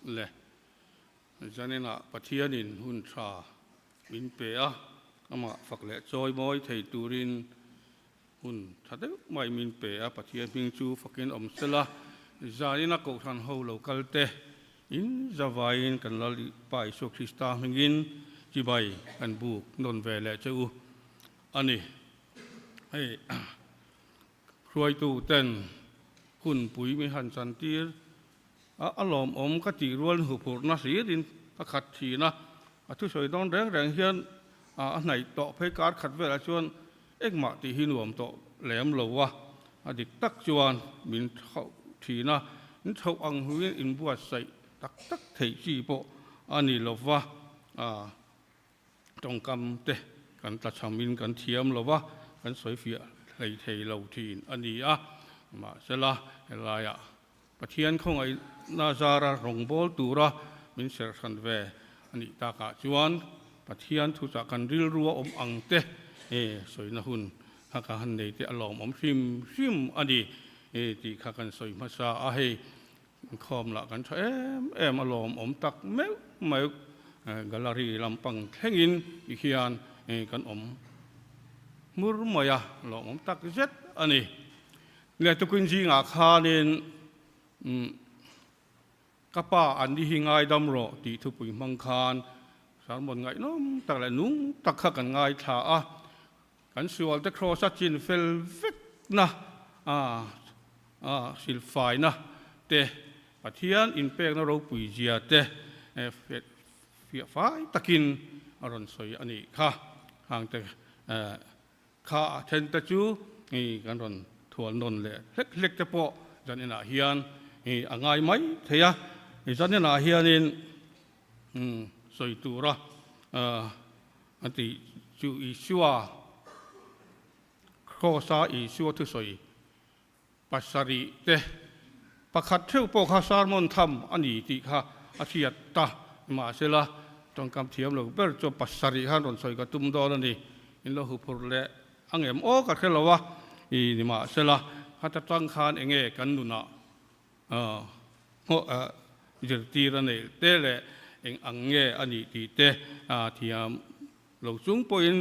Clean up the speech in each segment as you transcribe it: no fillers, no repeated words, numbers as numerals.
le janina pathianin hun tha min pe a ama fakle choi moi thei turin hun thade mai min pe a pathian ming chu fakin om sela janina ko than ho local te in zawain kan lali pai so krista mingin chi bai kan bu non ve le chu ani ai roi tu ten hun pui mi han san tir a lom om ka ti rual hu phur na si din ka khat thi na a thu soi don reng reng hian a nai to phei kar khat ve la chuan ek ma ti hi nuam to lem lo wa a dik tak chuan min thau thi na in thau ang huin in buat sai tak tak thei chi po ani lo wa tong kam te kan ta chamin kan thiam lo wa kan soi fia thei thei lo thin ani a ma sela elaya pathian khong ai nazara rongbol tura min ser khan ve ani ta ka chuan pathian thu cha kan ril ruwa om ang te soina hun ha ka han nei te alom om hrim ani ti kha kan soi ma sa a he khom la kan em alom om tak meu gallery lampang thengin hian kan om mur moya lom om tak zet ani le tu kun ji nga khanin kapa an di hingai dam ro ti thu pui mang khan sar mon ngai nom tak la nung tak kha kan ngai tha a kan sual te cross a chin fel vek na sil fai na te pathian in pek na ro pui zia te fia fai takin aron soi ani kha hang te kha then ta chu ni kan ron thual non le lek te po janina hian angai mai theya janina hianin soi tura anti chu isua khosa isua thu soi pasari te pakhat theu po kha sarmon tham ani ti kha athiat ta ma sela tong kam thiam lo ber cho pasari han ron soi ka tum do ni in lo hu phur le angem o ka khelawa ni ma sela hata tang khan enge kan nuna ho jirti rane te le eng ange ani ti te thiam lo chung poin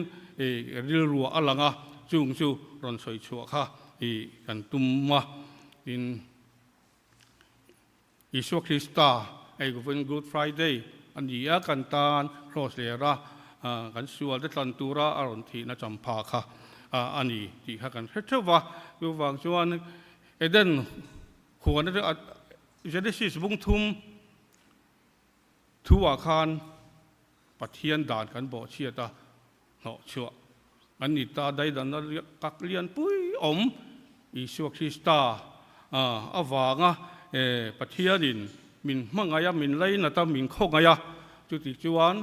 ril ruwa alanga chung chu ron soi chu kha kan tumma in Isu Krista ai guvin Good Friday ani ya kan tan cross le ra kan sual de tlan tura aron thi na champa kha ani ti kha kan hethewa lu wang chuan eden khuan de Genesis bung thum thuwa khan pathian dan kan bo chia ta no chua ani ta dai dan na kak lian pui om Isu Krista awanga pathianin min mangaya min leina ta min khongaya chuti chuan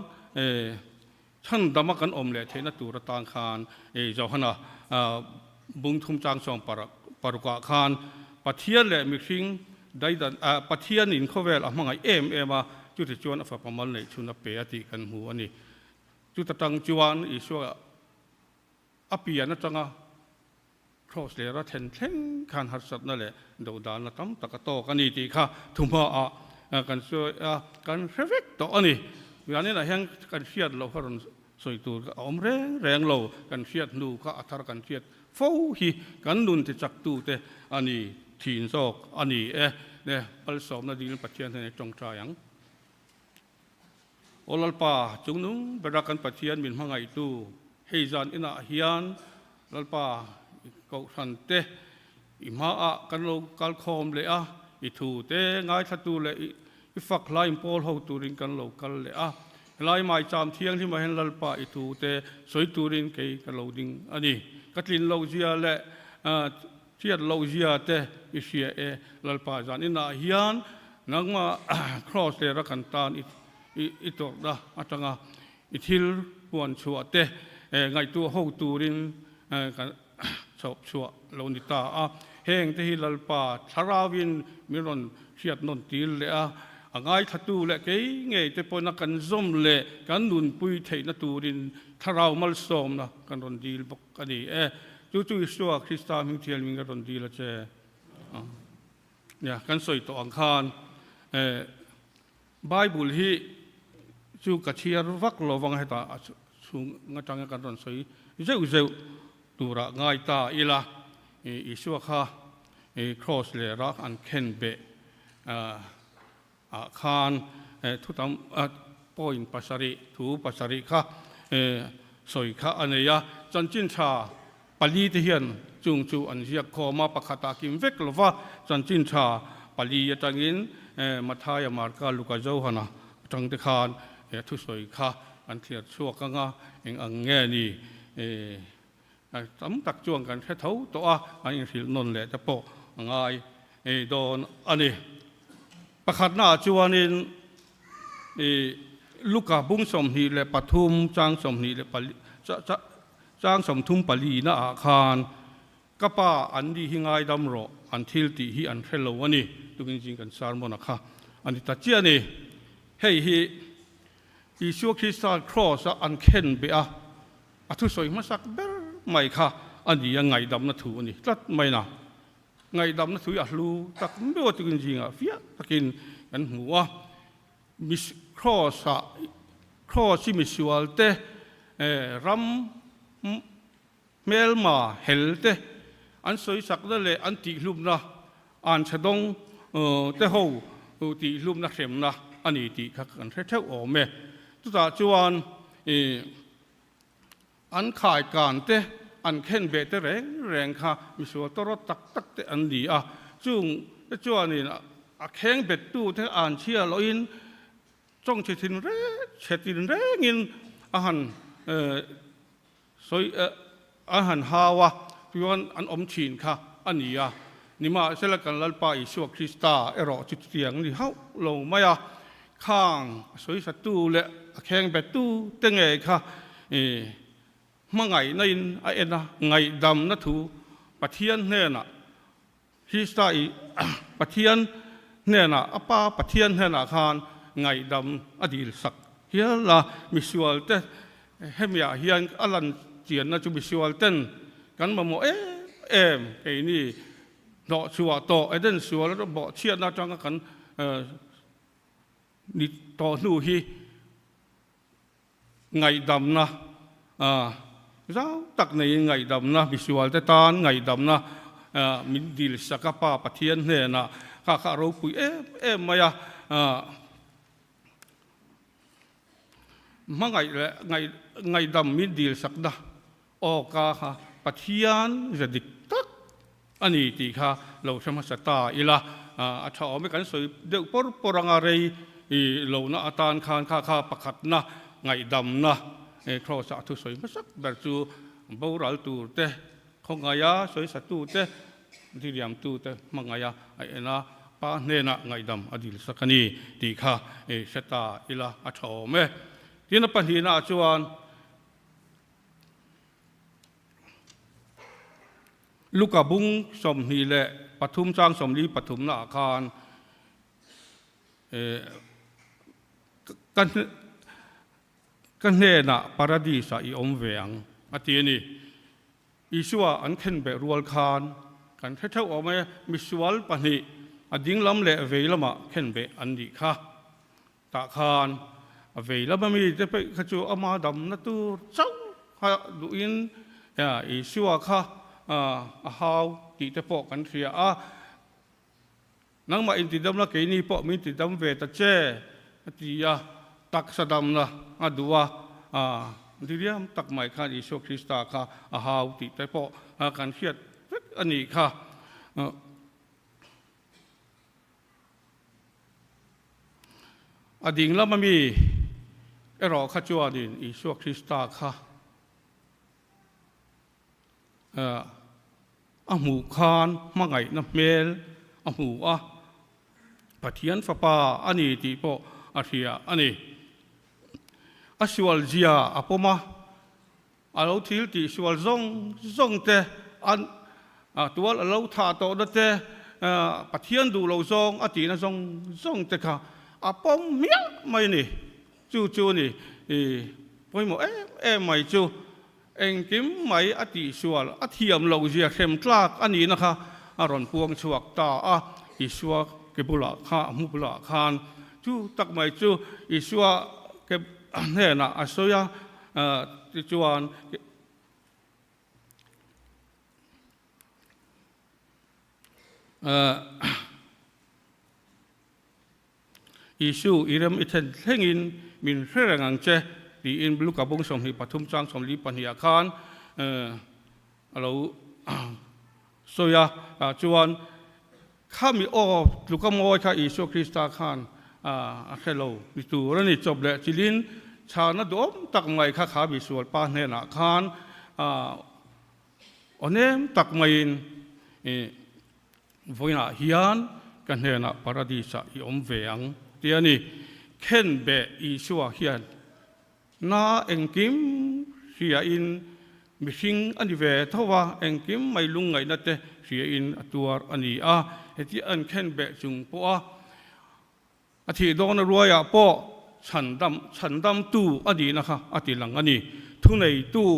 chan dama kan om le theina tur tang khan johana bung thum chang song paruka khan pathian le mi hring dai dan pathianin khovel amangai ema chuti chuan afa pamal nei chuna pe ati kan hu ani chuta tang chuan iswa apia na changa cross le ra then khan har sat na le do dan na tam takato kani ti kha thuma kan so kan perfect to ani yani na hang kan fiat lo haron soi tu om reng lo kan fiat nu ka athar kan fiat fo hi kan nun te chak tu te ani thin sok ani ne al som na dil pathian ne tong tra yang olalpa chungnung berakan pathian min mangai tu heizan ina hian lalpa ko san te ima kan lo kal khom le I thu te ngai thatu le I fak lai pol ho turin kan lo kal le lai mai cham thiang thi ma hen lalpa I thu te soi turin ke kan lo ding ani katlin lo zia le chiat lo zia te I sia lalpa jan ina hian nangma cross le ra kan tan I tor da atanga I thil puan chua te ngai tu ho turin kan chop chua lo ni ta heng te hi lalpa tharawin miron chiat non til le angai thatu le ke nge te pona kan zom le kan nun pui theina turin tharaw mal som na kan ron dil bok ani chu iswa Krista ming thial ming ron dil che ya kan soi to ang khan ไบเบิลฮีจูกระเชียร์วักโลวังให้ตาสูงงาจังกันตอนสวยเจ้าเจ้าตัวระง่ายตาอีละอิสุข้าครอสเลรักอันเข็นเบอาคารทุกตำปอยน์ปัสริถูปัสริข้าสวยข้าอันนี้จันจินชาปลีที่เห็นจุงจูอันเสียขอมาประคตากิมเวกลว่าจันจินชาปลีจังอินมาทายมาร์กาลูกาเจ้าหนะจังเดคานทุสวยข้าอันเทียดชั่วกังอ่ะเองอังเงี้ยนี่สำตักจวงกันแค่เท่าตัวอันยังสินนแหละจะโปะง่ายโดนอันนี้ประคัดหน้าจวนนินลูกกาบุ้งสมนีและปทุมจางสมนีและปลีจางสมทุมปลีนาอาคารก็ป้าอันดีหิงไงดำรออันทิลตีฮีอันเทลวันนี้ดูจริงๆกันสารมนะคะอันนี้ตัดเจียนี่เฮ้ยอิสุคริสต์ครอสอันเข็นเบียอัทุสวยมาสักเบลไม่ค่ะอันนี้ยังไงดำนัทูนี่ตัดไม่นะไงดำนัทูอยากรู้ตักไม่ว่าจริงๆอ่ะเฟียตักินกันหัวมิสครอสมิสวลเตรัมเมลมาเฮลเตอันสวยสักนั่นเลยอันตีลุมนะอันฉดงเตหูตีลุมนักเข็มนะอันนี้ตีขักันเท่าโอเมตุตาจวนอันขายการเตอันเข็นเบตแรงค่ะมิสวตรตักเตอันดีอ่ะจุงจวนนี่นะแข็งเบ็ดตู้เทอ่านเชียลอินจ้องเชิดเร่งินอาหารสวยอาหารฮาวะพิวันอันอมชินค่ะอันนี้อ่ะนี่มาเสร็จกันลัลปาอิสุคริสตารอจุดเตียงนี่เขาลงมาอ่ะข้างสวยสัตว์เละแข่งแบบตู้เต็งเอกค่ะมาไงในไอ้นะไงดำนัทูปะเทียนเนี่ยนะคริสตาปะเทียนเนี่ยนะอป้าปะเทียนเนี่ยนะคานไงดำอดีตสักเฮียละมิสวลเตเฮมียเฮียนอลันเจียนนะจุมิสวลเตนกันมาโมไอ้นี่ดอกชัวโตไอ้เดนชัวแล้วบอกเชียนนะจังกันนี่ต่อนู่ฮีไงดำนะเจ้าตักในไงดำนะมิสวลเตตานไงดำนะมินดิลสักป้าปะเทียนเนี่ยนะข้าเราคุยมายามาไงดำมินดิลสักนะออกาค่ะปะเทียนจะดิกตักอันนี้ตีค่ะเราสมัสตาอีละอาชาไม่กันสวยเด็กปรังอะไรเราหน้าตานคานข้าประคัดนะไงดำนะครอสะทุสวยมาสักแบบจูบูรัลตูเตของไงยาสวยสัตตูเตที่เรียมตูเตมังไงยาไอ้นะป้าเนนะไงดำอดีตสักนี้ตีค่ะสตาอีละอาชาไม่ที่นับปัญหาจวนลูกกาบุ้งสมนีแหละปทุมจางสมนีปทุมนาคารกันเนน่ะปาราดีสายอมเวียงอาทิตย์นี้อิสวาอันเข็นเบรัวลคานกันเท่าออกมามิสวลปนีอดิ้งลำเละเวลมาเข็นเบอันดีค่ะตาคานเวลมามีจะไปขจูอามาดำนัตูเจ้าฮะดูอินอิสวาค่ะฮาวติดปอกกันเสียนังมาอินติดำละเกนี่ปอกมินติดำเวตเจติยาตักสดำละดูว่าทีเดียมตักไม่ข้าอิสุคริสตาค่ะฮาวติดปอกกันเสียอันนี้ค่ะดิ่งแล้วมันมีรอขจวดินอิสุคริสตาค่ะหมู่คานมาไงน้ำเมลหมู่ปะเทียนฟ้าป่าอันนี้ที่พออาเทียอันนี้สวลเจียพอมาเราทิลที่สวลซงเตอันตัวเราท่าโตนั่นเตปะเทียนดูเราซงตีน่ะซงเตค่ะปอมเมียไม่นี่จู่นี่พอหมดไม่จู่เองกิมไม่อติสวลอธิยมเราเจียเข้มกล้าอันนี้นะคะอรอนพวงชวกตาอิสวะเกบุลาข้ามุบุลาคาน จูตักไม่จูอิสวะเก็บเนี่ยนะอาศัยที่จวนอิสุอิเรมอิเทนเฮงินมินเรื่องอังเจดีอินบลูกกับบุงสมหิปฐุมจังสมลีปัญญาคานเราโซยาจวนข้ามีโอลูกกับมอยข้าอิสุคริสต์คานแค่เราดิตูรันิจบเลยจิลินชาณดมตักไม่ข้าขาบิสวดปานเนนาคานอันนี้ตักไม่วันน่ะฮิยันกันเนน่ะปาราดิสะยอมเวียงเดี๋ยวนี้เข็นเบอิชัวฮิยันน่าเอ็งกิมเสียอินมิสิงอันนี้เวทว่าเอ็งกิมไม่ลุงไงนั่นเตเสียอินตัวอันนี้เหตุอันเข็นเบจุงปัวอาทิตย์โดนรวยปัวฉันดำตู้อันนี้นะคะอาทิตย์หลังอันนี้ทุนในตู้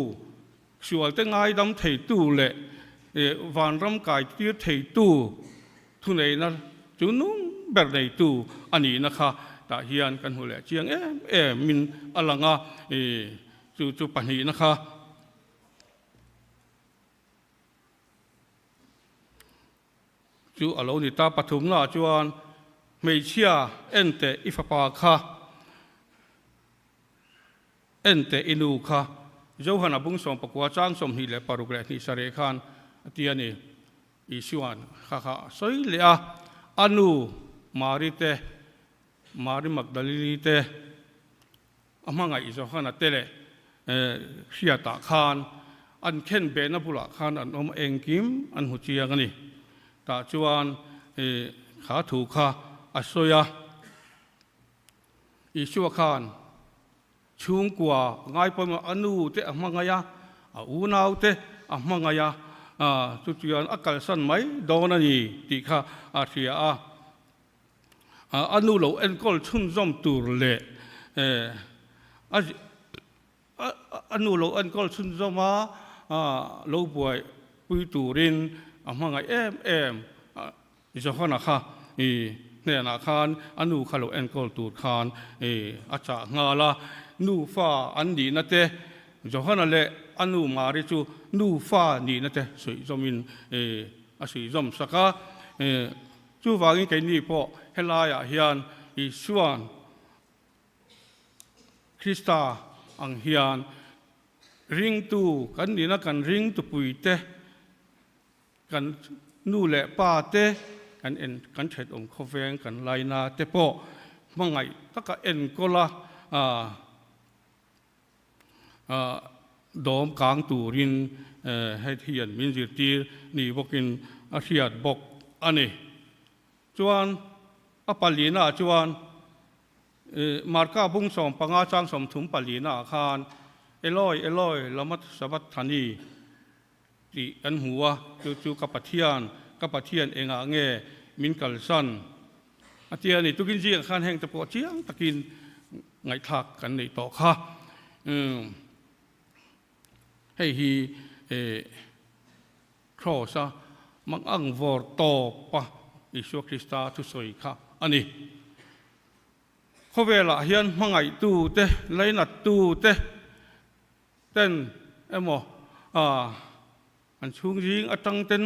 ส่วนแต่ง่ายดำเทตู้เละวันรำกายที่เทตู้ทุนในนั้นจุนุ่งแบบในตู้อันนี้นะคะแต่เฮียนกันหัวเละเจียงมินอลังจูปันนี้นะคะจูอโลนิตาปฐุมนาจวนไม่เชื่อเอ็นเตอิฟปาค่ะเอ็นเตอินูค่ะเจ้าหน้าบุญส่งประกวดจ้างสมหิเลปารุกเลนิสเรขันเตียนี่อิชวนค่ะสวยเลยอนุมาริเตมาริมักดาลิเตอามังไงอิจฉาหน้าเตเลเสียตาขานอันเข็นเบนบุลาขานอันอมเองกิมอันหุจียกันนี่ตาจวนขาถูกค่ะอสยาอิชัวขานชุงกว่าง่ายพอมาอนุเตอามังไงอูนาวเตอามังไงจุดยันอักษรไหมโดนนี่ติค่ะอาเสียอนุโลเอ็นกอลชุนจอมตูร์เล่อนุโลเอ็นกอลชุนจอมาโลป่วยปุยตูรินอามังไงอิจฉาหน้าค่ะเนี่ยนาคานอนุขลุเอ็นกอลตูร์คานอาจารย์งาละนูฟ้าอันดีนั่นเตจอนั่นแหละอนุมาริจูนูฟ้านี่นั่นเตสวยจอมินสวยจอมสักจูวางินแค่นี้พอเฮลายาฮิยันอิชวนคริสตาอังฮิยันริงตูกันนี่นะกันริงตูปุยเตกันนูเล่ป้าเตกันเฉดองคเวงกันไลนาเตปอมังไงตะกะเอ็นก็ละดอมกลางตูรินให้เทียนมินจิตีนี่บอกกินอาเซียดบอกอันนี้จวนอปัลลีนาจวนมาร์กาบุงสมปังอาจังสมถุมปัลลีนาคานเอลอยละมัดสบัดธานีที่อันหัวจูกับปะเทียนเองเงมินกัลซันอาเทียนี่ตุกินจีขันแห่งตะโพเจียงตะกินไงทักกันในต่อค่ะให้ฮีครอซะมังอังวอร์ตอปะอิสุคริสตาทุสอยค่ะอันนี้เขาเวลาเฮียนมังไงตูเตไลนัดตูเตเต้นโมอันชุงยิงอัตังเต้น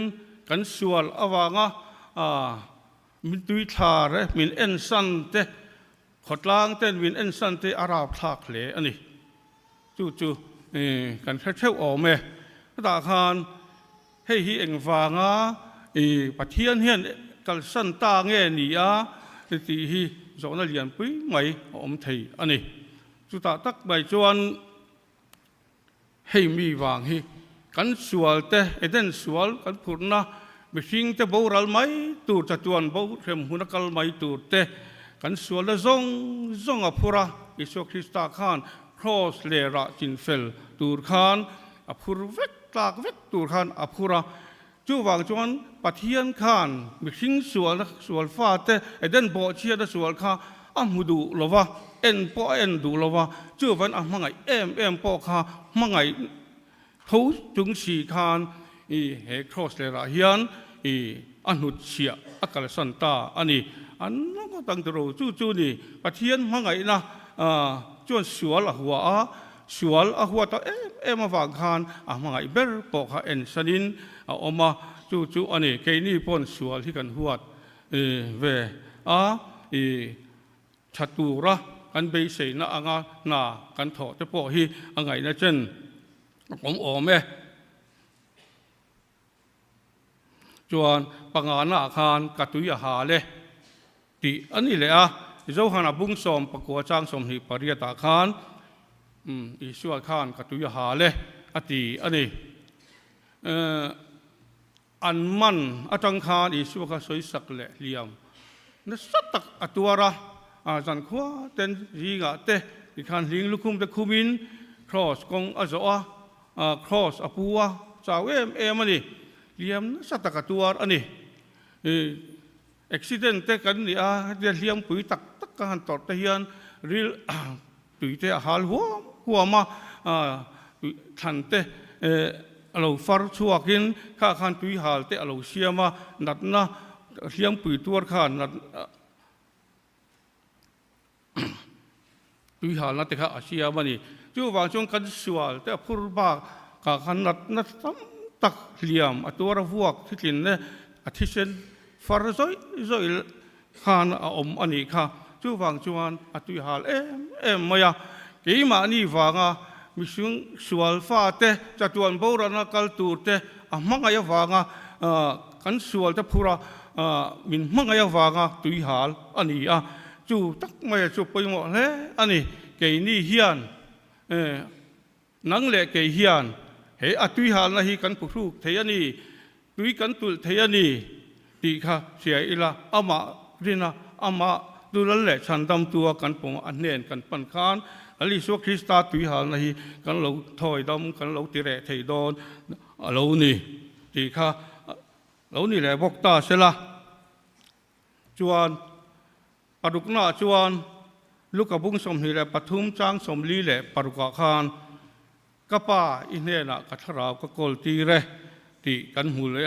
กันสวลอวางมินตุยทาเรมินเอ็นซันเตขดล้างเต้นมินเอ็นซันเตอาราบทากเหลอันนี้จู่กันเช่าออกเมตาคารให้ฮีเองฟางปะเทียนเฮียนกันสันตาเงี้ยนี่ตีฮีสอนเรียนปุ้ยไหมอมไทยอันนี้จุดตักใบจวนให้มีวางฮีกันสวลเตเดินสวลกันพูดนะไม่ชิงเตบูรัลไหมตูดจวนบูเข็มหุนกัลไหมตูดเตกันสวลซงอภูระอิสุคริสตาคานครอสเลระจินเฟลตูดคานอภูรเวกตากเวกตูดคานอภูระจู่วางจวนปะเทียนคานไม่ชิงสวลฟ้าเตเดินบ่อเชียดสวลข้ามุดูลวะเอ็นปอเอ็นดูลวะจู่วันมังไงเอ็มปอข้ามังไงทูจุงสีคานเฮครอสเลระเฮียนอันหุดเชียอักลสันตาอันนี้ อันนั้นก็ตั้งตัวจู่ๆนี่ปะเทียนมาไงนะจวนสวลหัวสวลหัวตัวมาฟังคานมาไงเบอร์ปอกเอ็นสนินออกมาจู่ๆอันนี้แค่นี้พ่นสวลที่กันหัวเวชัดตูระกันไปเสนาอ่างนากันถอดจะปอกฮีอ่างไงนะเช่นผมโอเมจวนปังานอาคารกัตุยหาเลตีอันนี้เลยเจ้าขณะบุ้งสมประกวดจ้างสมหิปริยตาคารอีส่วนคานกัตุยหาเลอตีอันนี้อันมันอาจังคารอีส่วนก็สวยสักเลี่ยมนั่นสัตตักอตัวระจันขวาเต็นรีกะเตอีคันลิงลุคุมเตคุมินครอสกงอโซครอสอปัวจาวมันนี่เลี่ยมสัตตกตัวอันนี้อุบิเหตุกันนี่เดี๋ยวเลี่ยมปุ๋ยตักกันต่อเทียนรีปุ๋ยเตะหาหัวมาทันเตเราฟาร์ชัวกินข้าขันปุ๋ยหาเตะเราเชียมานัดนะเลี่ยมปุ๋ยตัวขันนัดปุ๋ยหานัดเตะข้าเชียมานี่จู่วางช่วงกันสวลเตะพูดบ้าข้าขันนัดตักเลี่ยมตัวระวกที่กินเนี่ยอาทิเช่นฟาร์ซอยขานอันนี้ค่ะจู่ฟังจวนตุยหาลมายากี่มานี่ฟังมิชุงสวลฟ้าเตจัตวันโบราณกัลตูเตมังไงฟังกันสวลเตพูระมินมังไงฟังตุยหาลอันนี้จู่ตักไม่จู่ไปหมดเลยอันนี้กี่นี่เฮียนนังเล็กกี่เฮียนตุยหาลนะฮีกันผู้เทียนี่ตุยกันตุลเทียนี่ตีค่ะเสียอีละมาดินะมาดูแลเลยฉันทำตัวกันปงอันเนียนกันปันคานอลิสวคริสตาตุยหานะฮีกันเราถอยดำกันเราติเรทดอนเรานี่ตีค่ะเรานี่แหละบอกตาเสละจวนปรุกนาจวนลูกกบุ้งสมหิแหละปทุมจางสมลีแหละปรุกคานกป้าอินเนนะกัทราวก็กอลตีเรตีกันหูเลย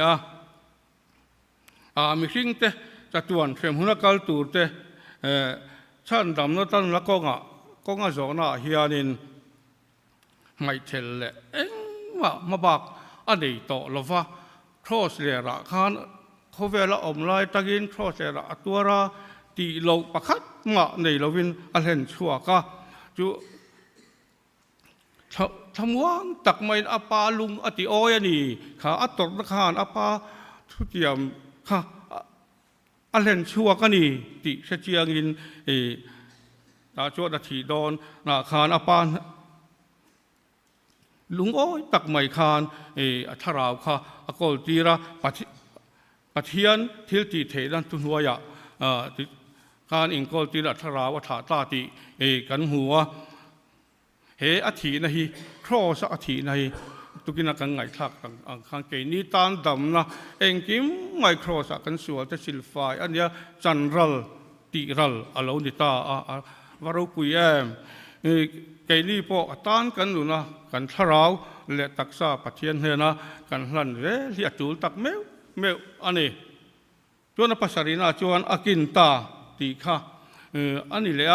มิสิงเตจัตวันเชื่อมหุ่นกัลตูเตฉันดำนั่นตั้งละก็งะจอน่าเฮียนินไม่เทลเลยมาบักอันนี้ต่อละฟ้าครอสเลระคานเขาเวลาอมไลตะกินครอสเลระตัวระตีโลปะคัดมาในลวินอันเห็นชัวก็จูทำว่างตักไม่อาปาลุงอติโอยนี่ขาอัตตระคานอาปาทุติยมค่ะอันเล่นชัวก็นี่ติเชียงอินตาชัวดถีดอนนาคานอาปานลุงโอ้ยตักไม่คานทาราวค่ะอกอลตีระปะเทียนทิลติเทนันตุนหัวยคานอิงกอลตีระทาราวถาตาติกันหัวอาทินะฮีครอสอาทินะฮีตุกินักไงทักข้างเกนี้ตานดำนะเองกิมไมโครสักกันสวดแต่สิลไฟอันเนี้ยจันรัลตีรัลอโลนิตาวารุกุยเกนี้พอตานกันอยู่นะกันทราวและตักษาปะเทียนเฮนะกันหลันเรียจูลตักเมวอันนี้จวนภาษารินาจวนอากินตาตีค่ะอันนี้เลย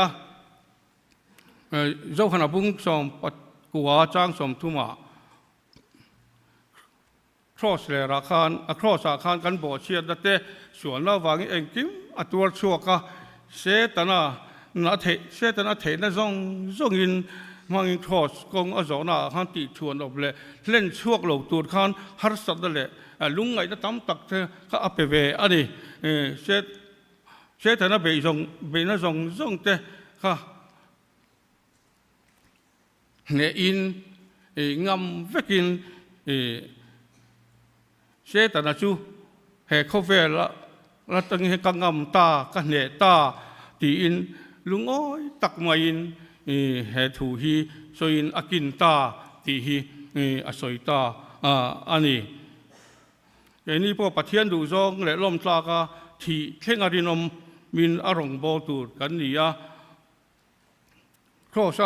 เจ้าขณะบุ้งสมปัดกัวจ้างสมทุมาครอสเลราคานครอสอาคารกันบ่อเชียดเตส่วนละวางเองกิมตัวชัวกะเสตนาเสตนาเทนะจงอินมังครอสกงอจอนาฮันติชวนออกเลยเล่นช่วงหลงตัวคานฮัรสัตเลยลุงไงจะทำตักเธอข้าอัปเวอันนี้เสตนาเบยนะจงเตข้าเนอินงำเวกินเชตนาจูเฮคอเวละตั้งเฮกังงำตากันเนตาตีอินลุงอ้อยตักมาอินเฮถูฮีโซอินอากินตาตีฮีอสอยตาอันนี้นี่พอปะเทียนดูซองและล้มตากาที่เข่งอรินมมินอารมณ์โบตูดกันนี่ครอส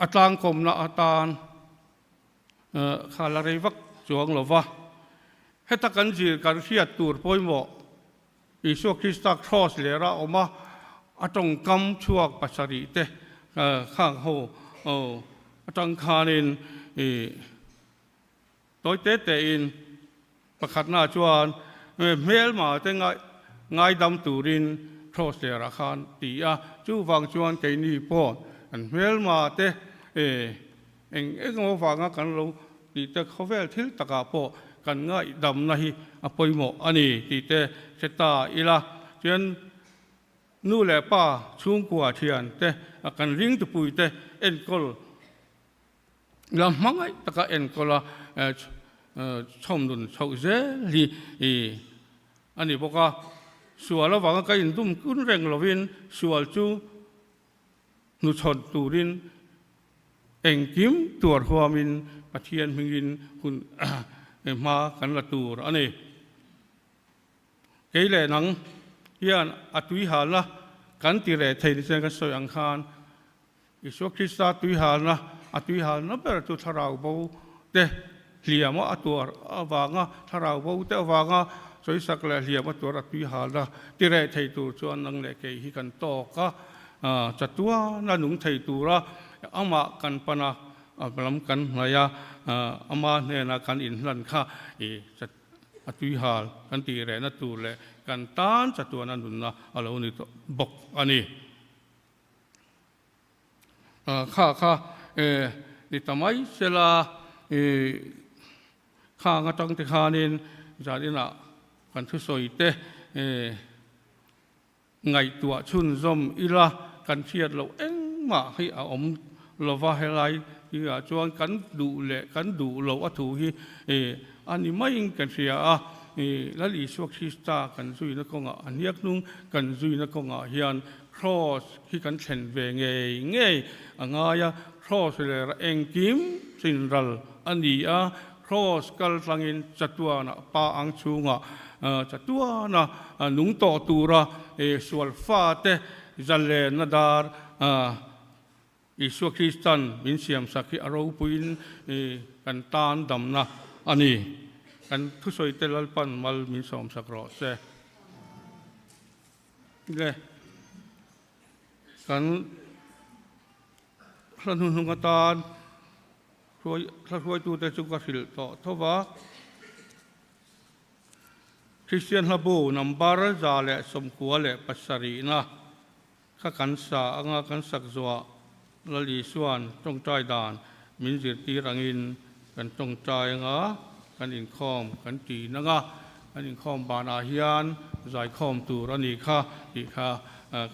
อัตางคมนะอัตานขาลารีวักจวงหรอวะให้ตะกันจีการเชียดตูดปอยหมอ อิสุคริสต์ครอสเลระออกมาตรงกำช่วงปัสสริเตข้างหูจังคานินตัวเตอินประคัดหน้าจวนเมลมาแต่ง่ายดำตูรินครอสเลระขันตีจูฟังจวนเกนี่ปอนเมลมาเตงฟังกันเราตีเตเขาเวลทิลตะกาปอกันง่ายดำนะฮีอภัยโมอันนี้ตีเตเสตาอีละจนนู่นแหละป้าช่วงกว่าเทียนเตกันริงตุปุยเตเอ็นกอลลำมังไอตะกาเอ็นกอลชมดุนชาวเจลีอันนี้บอกว่าส่วนเราว่าก็ยินดุมกุนเร่งเราวินส่วนจูนุชนตูรินเอ็งกิมตัวหัวมินปะเทียนมิงคุณมากันละตัวอันนี้เกลี่ยนังยันอัตุยหาละกันตีเรไทยนี่เช่นกันสอยอังคารอิสุคริสต์ตุยหาละอัตุยหาละเป็นตัวทาราวบูเดเลียมว่าตัววางะทาราวบูเดวางะสอยสักเลยเลียมว่าตัวอัตุยหาละตีเรไทยตัวชวนนังเล็กฮิกันโตก็จัดตัวนั่นหนุ่มไทยตัวละอามากันปนะปลำกันอะไรอามาเนี่ยนะกันอินลันค่ะจัดอัตุยหากันตีเรนัตัวเลยกันตานจัตัวนั้นดุนนะอะไรนี่บอกอันนี้ข้าดิทำไมเสลาข้างตั้งแต่ข้านินจากนี้นะกันทุสอยเตไงตัวชุนซอมอีละกันเชียดเราเอ็งมาให้อาอมเราว่าให้ไรที่จวนกันดูเละกันดูเราอัตุฮีอันนี้ไม่กันเสียแล้วอิสุคริสต์กันซุยนักงอันยักนุ่งกันซุยนักงเฮียนครอสที่กันเช่นเวงเงยงายครอสเลยเองกิมสินรัลอันนี้ครอสกัลฟังอินจัตวานะปาอังชูงจัตวานะนุ่งต่อตูระสวลฟาเตจัลเลนดาร์อิสุคริสตันมินเซียมสักที่อารมณ์ปุยนกันตานดำนะอันนี้กันทุสอยเตลัลปันมัลมินสอมสักรอเซเลยกันพระนุนหุงตานช่วยตัวแต่จุกสิลต่อทว่าคริสเตียนฮับูนัมบาร์จาเลสมควรเลปัสสรีนะข้ากันสาอ่างกันสักจัวลลีส่วนจงใจดานมินจิตตีรังอินกันจงใจงะกันอินคอมกันตีนังกันอินคอมบานาฮิยันใจคอมตูรันีค่ะอีค่ะ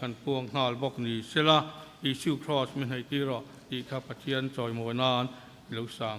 กันพวงฮาลบอกนี้เสละอิชิวครอสมินให้ตีรออีค่ะปะเทียนจอยโมนานเหลวสาง